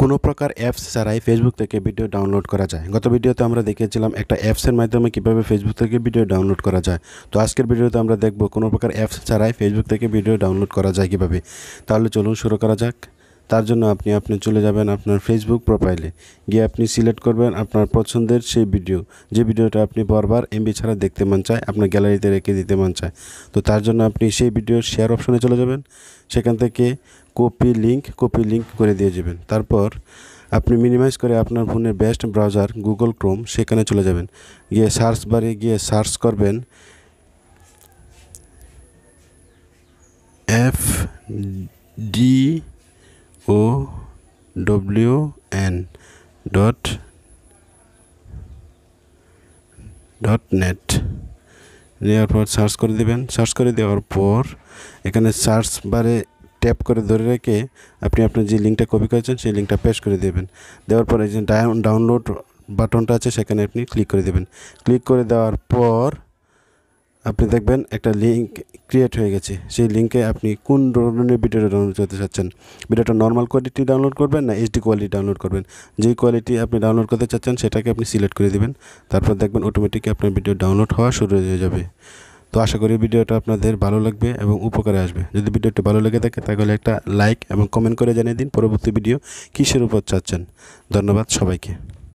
কোনো প্রকার অ্যাপস ছাড়াই ফেসবুক থেকে ভিডিও ডাউনলোড করা যায়। গত ভিডিওতে আমরা দেখিয়েছিলাম একটা অ্যাপসের মাধ্যমে কীভাবে ফেসবুক থেকে ভিডিও ডাউনলোড করা যায়। তো আজকের ভিডিওতে আমরা দেখব কোনো প্রকার অ্যাপস ছাড়াই ফেসবুক থেকে ভিডিও ডাউনলোড করা যায় কীভাবে। তাহলে চলুন শুরু করা যাক। তার জন্য আপনি চলে যাবেন আপনার ফেসবুক প্রোফাইলে, গিয়ে আপনি সিলেক্ট করবেন আপনার পছন্দের সেই ভিডিও, যে ভিডিওটা আপনি বারবার এমবি ছাড়া দেখতে মন চায়, আপনার গ্যালারিতে রেখে দিতে মন চায়। তো তার জন্য আপনি সেই ভিডিওর শেয়ার অপশনে চলে যাবেন, সেখান থেকে কপি লিঙ্ক করে দিয়ে যাবেন। তারপর আপনি মিনিমাইজ করে আপনার ফোনের বেস্ট ব্রাউজার গুগল ক্রোম, সেখানে চলে যাবেন, গিয়ে সার্চ বারে গিয়ে সার্চ করবেন FDOWN.net দেওয়ার পর সার্চ করে দেবেন। সার্চ করে দেওয়ার পর এখানে সার্চ বারে ট্যাপ করে ধরে রেখে আপনি আপনার যে লিঙ্কটা কপি করেছেন সেই লিঙ্কটা পেস্ট করে দেবেন। দেওয়ার পর এই যে ডাউনলোড বাটনটা আছে সেখানে আপনি ক্লিক করে দেবেন। ক্লিক করে দেওয়ার পর আপনি দেখবেন একটা লিঙ্ক ক্রিয়েট হয়ে গেছে। সেই লিঙ্কে আপনি কোন ধরনের ভিডিওটা ডাউনলোড করতে চাচ্ছেন, ভিডিওটা নর্মাল কোয়ালিটি ডাউনলোড করবেন না এইচডি কোয়ালিটি ডাউনলোড করবেন। যেই কোয়ালিটি আপনি ডাউনলোড করতে চাচ্ছেন সেটাকে আপনি সিলেক্ট করে দেবেন। তারপর দেখবেন অটোমেটিক আপনার ভিডিও ডাউনলোড হওয়া শুরু হয়ে যাবে। তো আশা করি ভিডিওটা আপনাদের ভালো লাগবে এবং উপকারে আসবে। যদি ভিডিওটি ভালো লেগে থাকে তাহলে একটা লাইক এবং কমেন্ট করে জানিয়ে দিন পরবর্তী ভিডিও কিসের উপর চাচ্ছেন। ধন্যবাদ সবাইকে।